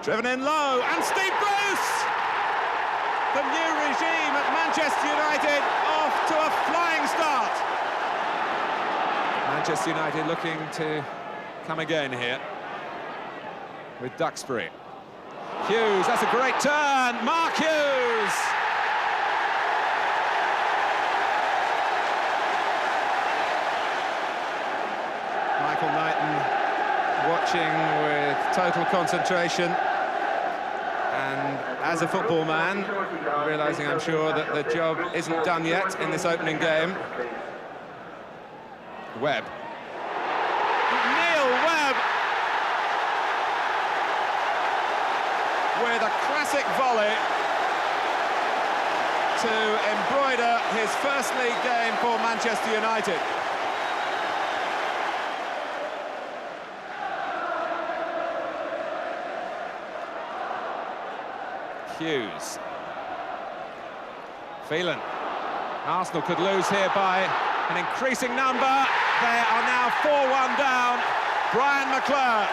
Driven in low, and Steve Bruce! The new regime at Manchester United off to a flying start. Manchester United looking to come again here with Duxbury. Hughes, that's a great turn, Mark Hughes! Michael Knighton watching with total concentration, and as a football man, realising, I'm sure, that the job isn't done yet in this opening game. Webb. Neil Webb with a classic volley to embroider his first league game for Manchester United. Hughes. Whelan. Arsenal could lose here by an increasing number. They are now 4-1 down. Brian McClure.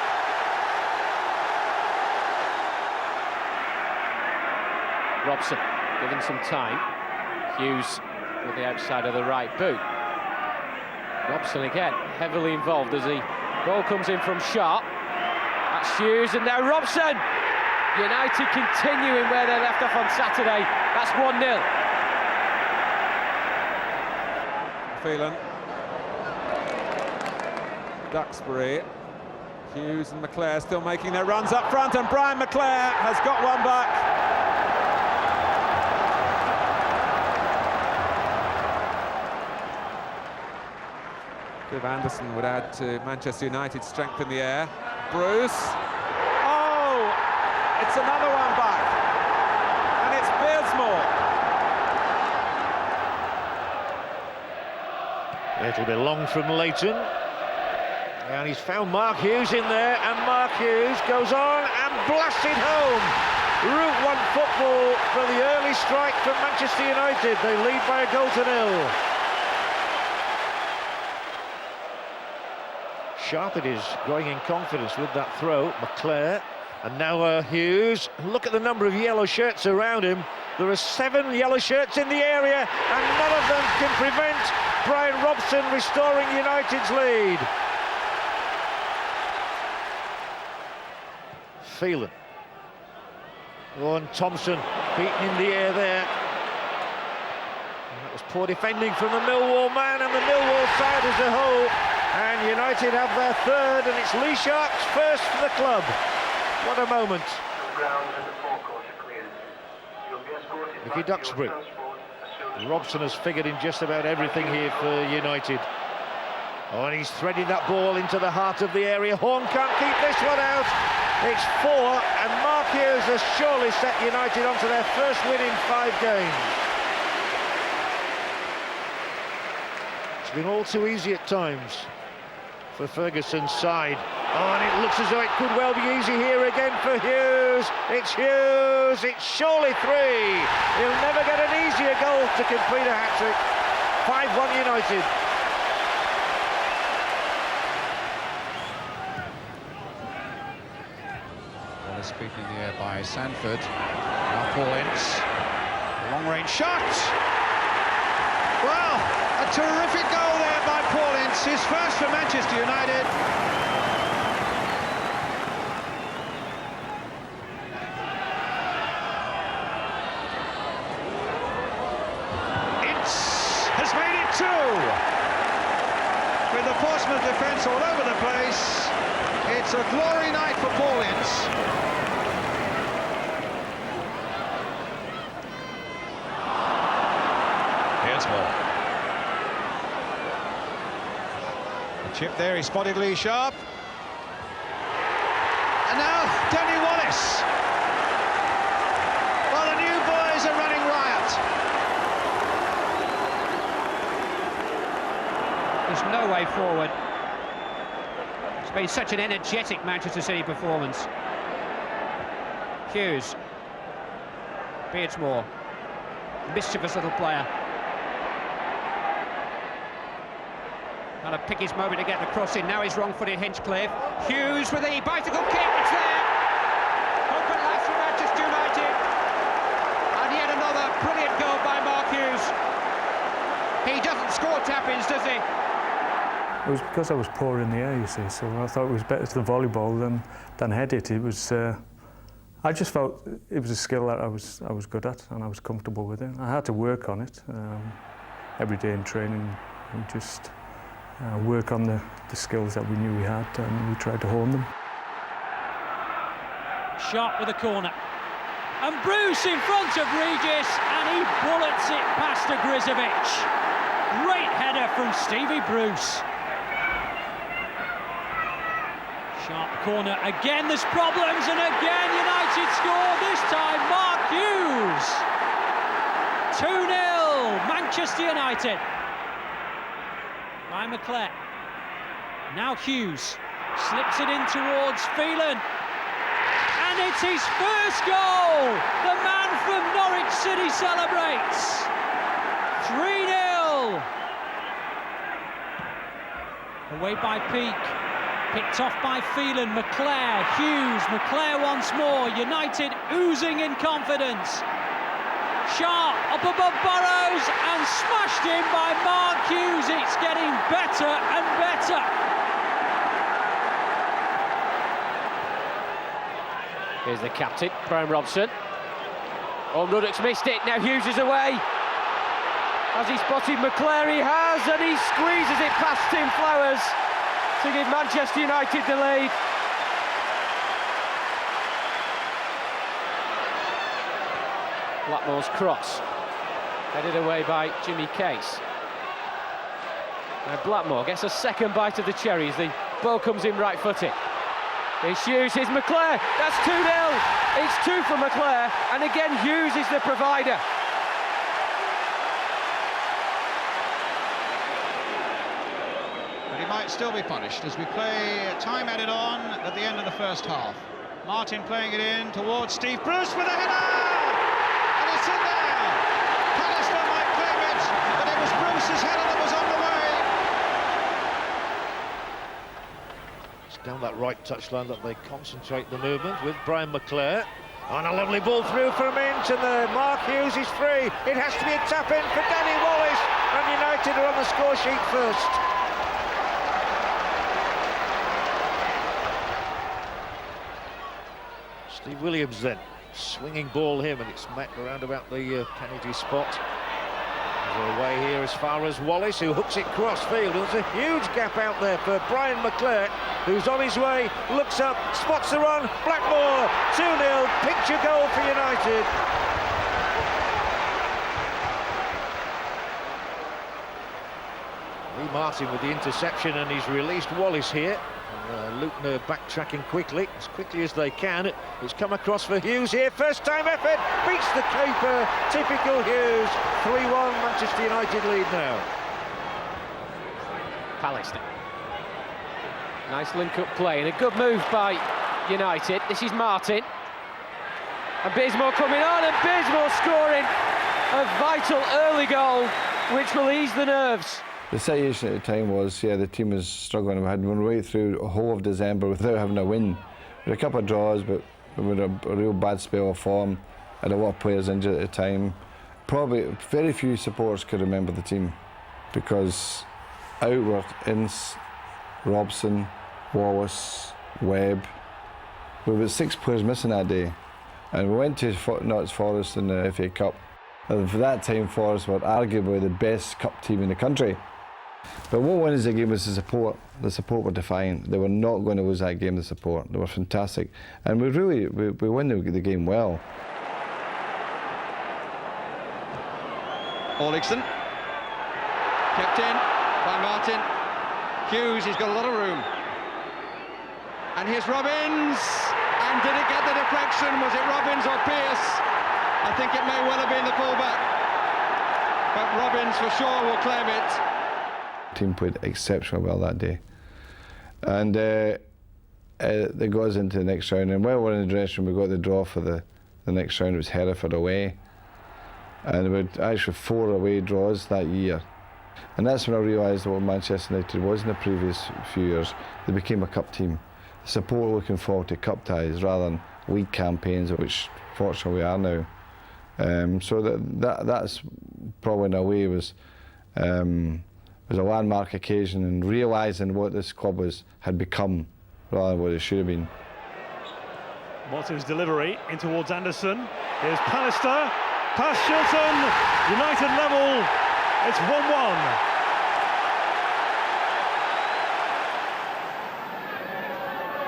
Robson given some time. Hughes with the outside of the right boot. Robson again heavily involved as the ball comes in from Sharp. That's Hughes, and now Robson. United continuing where they left off on Saturday. That's 1-0. Whelan. Duxbury. Hughes and McClure still making their runs up front, and Brian McClure has got one back. Viv Anderson would add to Manchester United's strength in the air. Bruce. It's another one back, and it's Beardsmore. It'll be long from Leighton, and he's found Mark Hughes in there, and Mark Hughes goes on and blasts it home. Route 1 football for the early strike from Manchester United. They lead by a goal to 0. Sharp it is, growing in confidence with that throw. McClure. And now Hughes. Look at the number of yellow shirts around him. There are 7 yellow shirts in the area, and none of them can prevent Brian Robson restoring United's lead. Whelan. Oh, and Thompson beaten in the air there. And that was poor defending from the Millwall man and the Millwall side as a whole. And United have their third, and it's Lee Sharp's first for the club. What a moment. Mickey Duxbury. Robson has figured in just about everything here for United. Oh, and he's threaded that ball into the heart of the area. Horn can't keep this one out. It's 4, and Mark Hughes has surely set United onto their first win in 5 games. It's been all too easy at times for Ferguson's side. Oh, and it looks as though it could well be easy here again for Hughes. It's Hughes, it's surely 3. He'll never get an easier goal to complete a hat-trick. 5-1 United. Well, it's beaten in the air by Sanford. Now Paul Ince. Long-range shot! Well, a terrific goal there by Paul Ince. His first for Manchester United. With the Portsmouth defence all over the place, it's a glory night for Paul Ince. Here's Moore. The chip there, he spotted Lee Sharp. And now Danny Wallace. Well, the new boys are running riot. There's no way forward. It's been such an energetic Manchester City performance. Hughes. Beardsmore. Mischievous little player. Got to pick his moment to get the cross in. Now he's wrong-footed Hinchcliffe. Hughes with the bicycle kick. It's there. Hughes. He doesn't score tap-ins, does he? It was because I was poor in the air, you see, so I thought it was better to the volleyball than head it. It was, I just felt it was a skill that I was good at and I was comfortable with it. I had to work on it every day in training and just work on the skills that we knew we had, and we tried to hone them. Sharp with a corner. And Bruce in front of Regis, and he bullets it past Grizovic. Great header from Stevie Bruce. Sharp corner, again there's problems, and again United score, this time Mark Hughes. 2-0, Manchester United. By McClare. Now Hughes slips it in towards Whelan. And it's his first goal! The man from Norwich City celebrates. 3-0. Away by Peake. Picked off by Phelan, McClare, Hughes, McClare once more, United oozing in confidence. Sharp up above Burrows and smashed in by Mark Hughes. It's getting better and better. Here's the captain, Brian Robson. Oh, Ruddock's missed it, now Hughes is away. Has he spotted McClare? He has, and he squeezes it past Tim Flowers to give Manchester United the lead. Blackmore's cross, headed away by Jimmy Case. Now Blackmore gets a second bite of the cherry as the ball comes in right-footed. Here's Hughes, here's McClare, that's 2-0. It's 2 for McClare, and again Hughes is the provider. Might still be punished as we play time added on at the end of the first half. Martin playing it in towards Steve Bruce with a header, and it's in there. Pallister might claim it, but it was Bruce's header that was on the way. It's down that right touchline that they concentrate the movement with Brian McClare. And a lovely ball through from Ince, and the Mark Hughes is free. It has to be a tap-in for Danny Wallace, and United are on the score sheet first. Steve Williams then, swinging ball him, and it's met around about the penalty spot. There's a way here as far as Wallace, who hooks it cross field. There's a huge gap out there for Brian McClare, who's on his way, looks up, spots the run, Blackmore, 2-0, picture goal for United. Lee Martin with the interception, and he's released Wallace here. Lutner backtracking quickly as they can. It's come across for Hughes here, first time effort, beats the keeper, typical Hughes. 3-1, Manchester United lead now. Pallister. Nice link-up play and a good move by United. This is Martin. And Bismore coming on, and Bismore scoring a vital early goal, which will ease the nerves. The situation at the time was, the team was struggling. We had run right through the whole of December without having a win. We had a couple of draws, but we had a real bad spell of form. Had a lot of players injured at the time. Probably very few supporters could remember the team, because out were Ince, Robson, Wallace, Webb. We had 6 players missing that day, and we went to Notts Forest in the FA Cup. And for that time, Forest were arguably the best cup team in the country. But what won us the game was the support. The support were defiant. They were not going to lose that game, the support. They were fantastic. And we won the game well. Orlickson, kept in by Martin. Hughes, he's got a lot of room. And here's Robbins. And did it get the deflection? Was it Robbins or Pearce? I think it may well have been the callback. But Robbins for sure will claim it. The team played exceptionally well that day. And they got us into the next round. And while we were in the dressing room, we got the draw for the next round. It was Hereford away. And we had actually 4 away draws that year. And that's when I realised what Manchester United was in the previous few years. They became a cup team. The support looking forward to cup ties rather than league campaigns, which fortunately we are now. So that's probably in a way was a landmark occasion, and realising what this club had become rather than what it should have been. Martin's delivery in towards Anderson. Here's Pallister, past Shilton, United level, it's 1-1.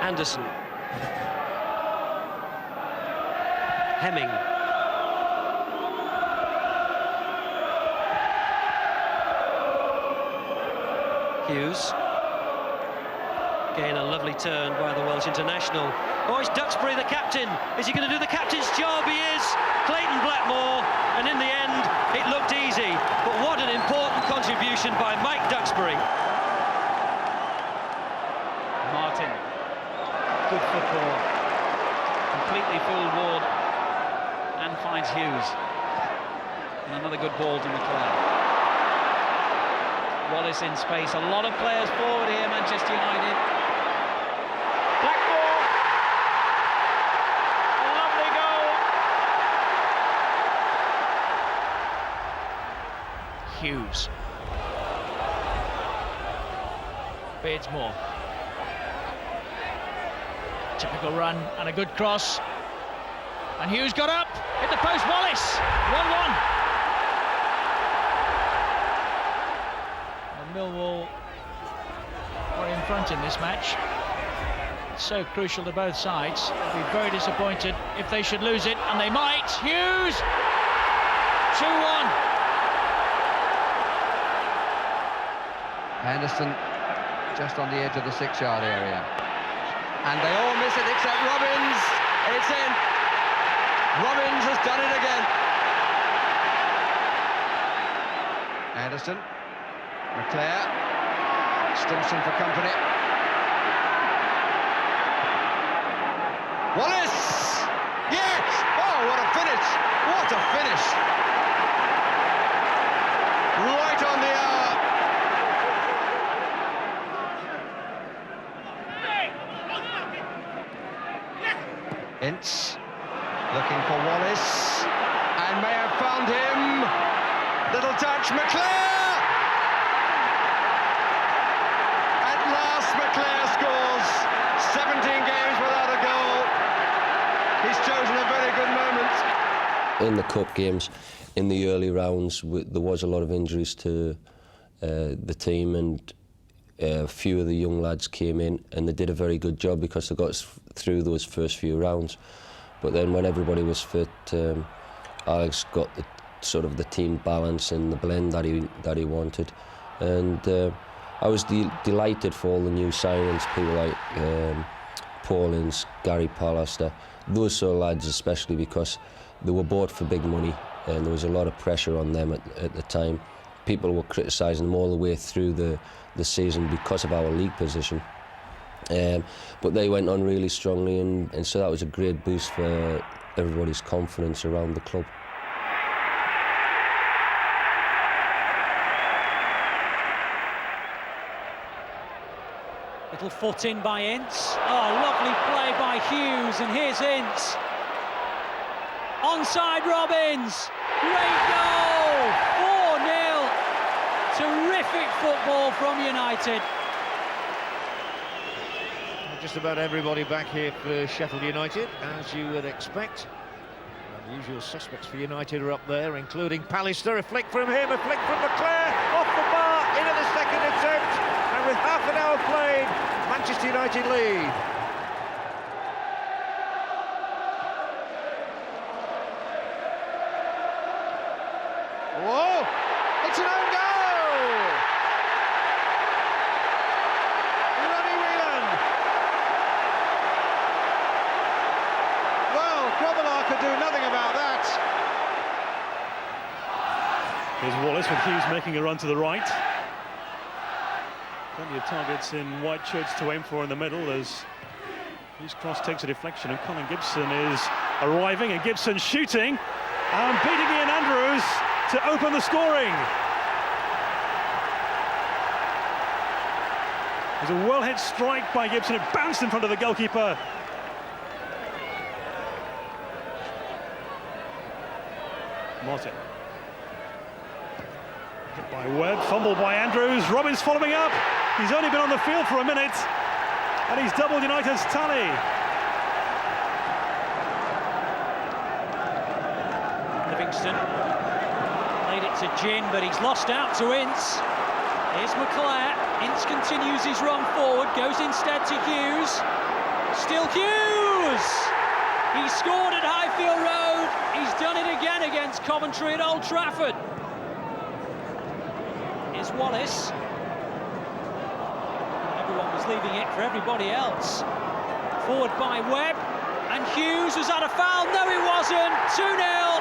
Anderson. Hemming. Hughes. Again, a lovely turn by the Welsh international. Oh, it's Duxbury, the captain. Is he going to do the captain's job? He is. Clayton Blackmore, and in the end, it looked easy. But what an important contribution by Mike Duxbury. Martin. Good football. Completely fooled Ward and finds Hughes. And another good ball to McClare. Wallace in space. A lot of players forward here, Manchester United. Blackmore. A lovely goal. Hughes. Beardsmore. Typical run and a good cross. And Hughes got up, hit the post, Wallace, 1-1. And Millwall were in front in this match. It's so crucial to both sides. They'll be very disappointed if they should lose it, and they might. Hughes, 2-1. Anderson just on the edge of the 6-yard area. And they all miss it except Robbins. It's in. Robbins has done it again. Anderson. McClare. Stimson for company. Wallace! Yes! Oh, what a finish! What a finish! Right on the hour. Ince looking for Wallace and may have found him. Little touch, McClare! At last McClare scores. 17 games without a goal. He's chosen a very good moment. In the cup games, in the early rounds, there was a lot of injuries to the team, and a few of the young lads came in and they did a very good job because they got us through those first few rounds. But then when everybody was fit, Alex got the team balance and the blend that he wanted, and I was delighted for all the new signings, people like Paulins, Gary Pallister, those sort of lads especially, because they were bought for big money and there was a lot of pressure on them at the time. People were criticising them all the way through the season because of our league position. But they went on really strongly, and so that was a great boost for everybody's confidence around the club. Little foot in by Ince. Oh, lovely play by Hughes, and here's Ince. Onside Robbins. Great goal. 4-0. Terrific football from United. Just about everybody back here for Sheffield United, as you would expect. And the usual suspects for United are up there, including Pallister. A flick from him, a flick from McClare, off the bar, into the second attempt, and with half an hour played, Manchester United lead. Whoa! It's an own goal! Ronnie Whelan! Well, Grobbelaar could do nothing about that. Here's Wallace with Hughes making a run to the right. Plenty of targets in white shirts to aim for in the middle as Hughes' cross takes a deflection, and Colin Gibson is arriving, and Gibson shooting and beating Ian Andrews to open the scoring. There's a well-hit strike by Gibson. It bounced in front of the goalkeeper. Martin. Hit by Webb, fumble by Andrews. Robbins following up. He's only been on the field for a minute, and he's doubled United's tally. Livingston played it to Ginn, but he's lost out to Ince. Here's McClare. Ince continues his run forward, goes instead to Hughes. Still Hughes! He scored at Highfield Road. He's done it again against Coventry at Old Trafford. Here's Wallace. Everyone was leaving it for everybody else. Forward by Webb. And Hughes was at a foul. No, he wasn't. 2-0.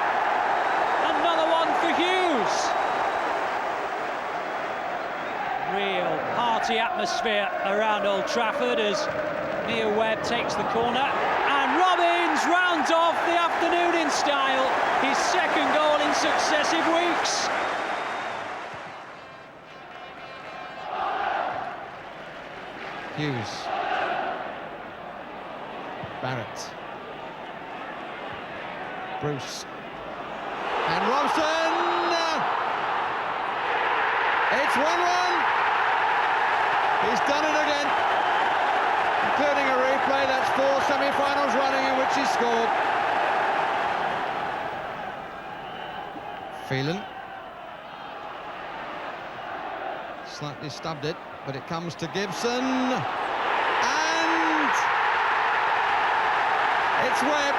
Another one for Hughes. Real party atmosphere around Old Trafford as Mia Webb takes the corner. And Robbins rounds off the afternoon in style. His second goal in successive weeks. Hughes. Barrett. Bruce. And Robson! It's 1-1. He's done it again. Including a replay, that's 4 semi-finals running in which he scored. Phelan. Slightly stubbed it, but it comes to Gibson. And it's Webb.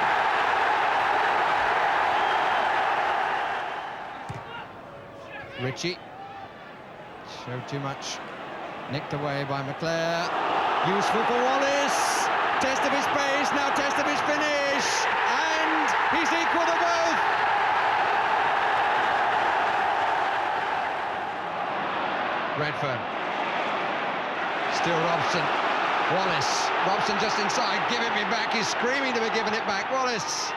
Ritchie. Showed too much. Nicked away by McClare. Useful for Wallace. Test of his pace, now test of his finish. And he's equal to both. Redfern. Still Robson. Wallace. Robson just inside. Give it me back. He's screaming to be given it back. Wallace.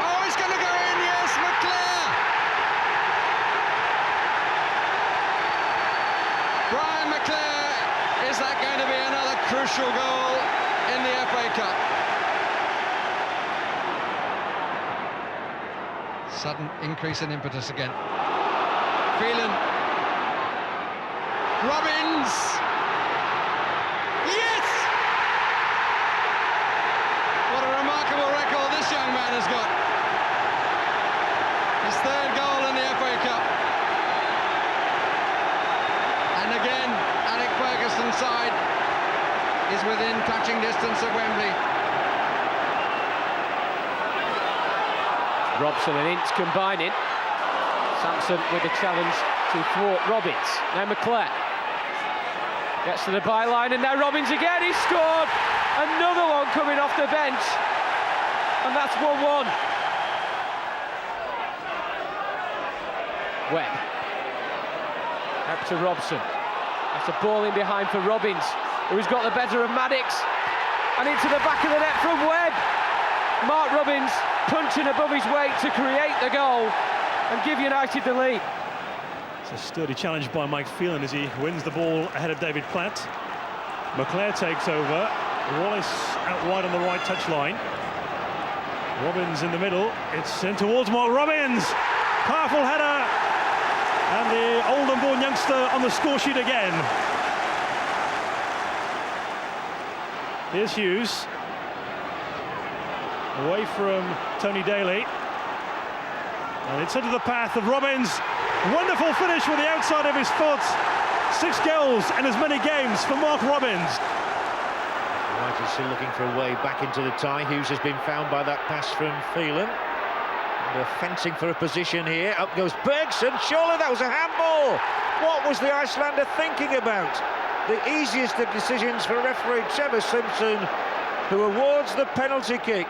Oh, it's going to go in. Yes, McClare. Brian McClare. Is that going to be another crucial goal in the FA Cup? Sudden increase in impetus again. Phelan. Robbins! Yes! What a remarkable record this young man has got. His third goal in the FA Cup. And again, Alec Ferguson's side is within touching distance of Wembley. Robson and Ince combining. Sampson with the challenge to thwart Robbins. Now McClare gets to the byline, and now Robbins again. He's scored. Another one coming off the bench, and that's 1-1. Webb. Up to Robson. That's a ball in behind for Robbins, who's got the better of Maddox, and into the back of the net from Webb. Mark Robbins punching above his weight to create the goal and give United the lead. It's a sturdy challenge by Mike Phelan as he wins the ball ahead of David Platt. McClare takes over. Wallace out wide on the right touchline. Robbins in the middle. It's in towards Mark Robbins. Powerful header. And the Oldham-born youngster on the score sheet again. Here's Hughes. Away from Tony Daly. And it's into the path of Robbins. Wonderful finish with the outside of his foot. 6 goals in as many games for Mark Robbins. United still looking for a way back into the tie. Hughes has been found by that pass from Phelan. They're fencing for a position here. Up goes Bergson. Surely that was a handball. What was the Icelander thinking about? The easiest of decisions for referee Trevor Simpson, who awards the penalty kick.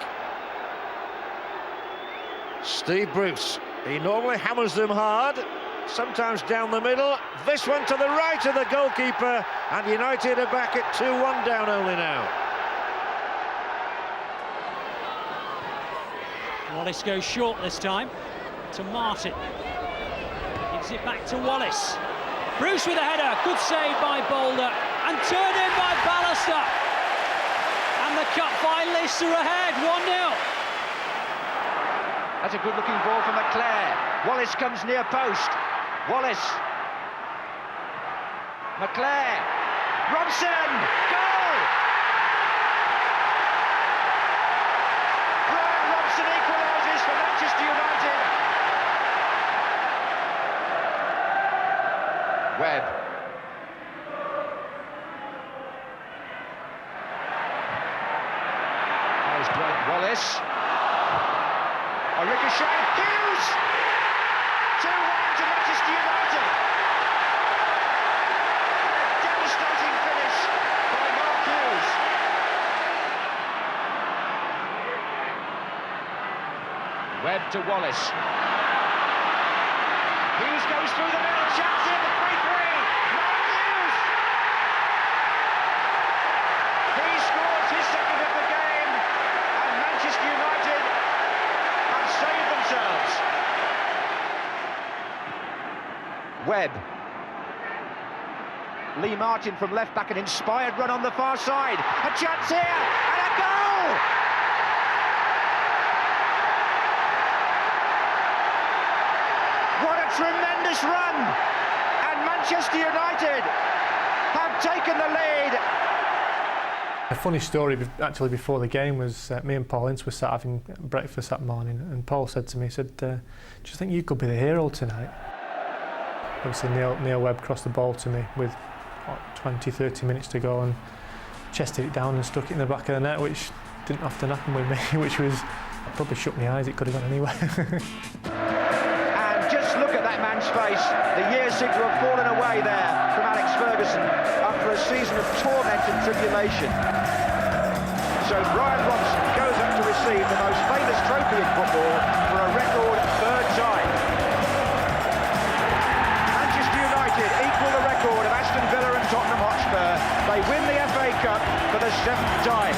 Steve Bruce. He normally hammers them hard, sometimes down the middle. This one to the right of the goalkeeper, and United are back at 2-1 down only now. Wallace goes short this time to Martin. Gives it back to Wallace. Bruce with a header, good save by Boulder, and turned in by Ballister. And the cup finalists are ahead, 1-0. That's a good-looking ball from McClare. Wallace comes near post. Wallace. McClare. Robson. Goal! Brian Robson equalises for Manchester United. Webb. There's Brent Wallace. A ricochet. Hughes! 2-1 to Manchester United. Devastating finish by Mark Hughes. Webb to Wallace. Hughes goes through the middle. Choccy at the 3-3. Mark Hughes! He scores his second of the game, and Manchester United have saved themselves. Webb. Lee Martin from left back, an inspired run on the far side. A chance here, and a goal! What a tremendous run! And Manchester United have taken the lead. A funny story actually before the game was me and Paul Ince were sat having breakfast that morning, and Paul said to me, he said, do you think you could be the hero tonight? Obviously Neil Webb crossed the ball to me with 20-30 minutes to go and chested it down and stuck it in the back of the net, which didn't often happen with me, which was, I probably shut my eyes, it could have gone anywhere. And just look at that man's face. The years seem to have fallen away there from Alex Ferguson after a season of torment and tribulation. So Brian Robson goes up to receive the most famous trophy in football for a record third time. Manchester United equal the record of Aston Villa and Tottenham Hotspur. They win the FA Cup for the 7th time.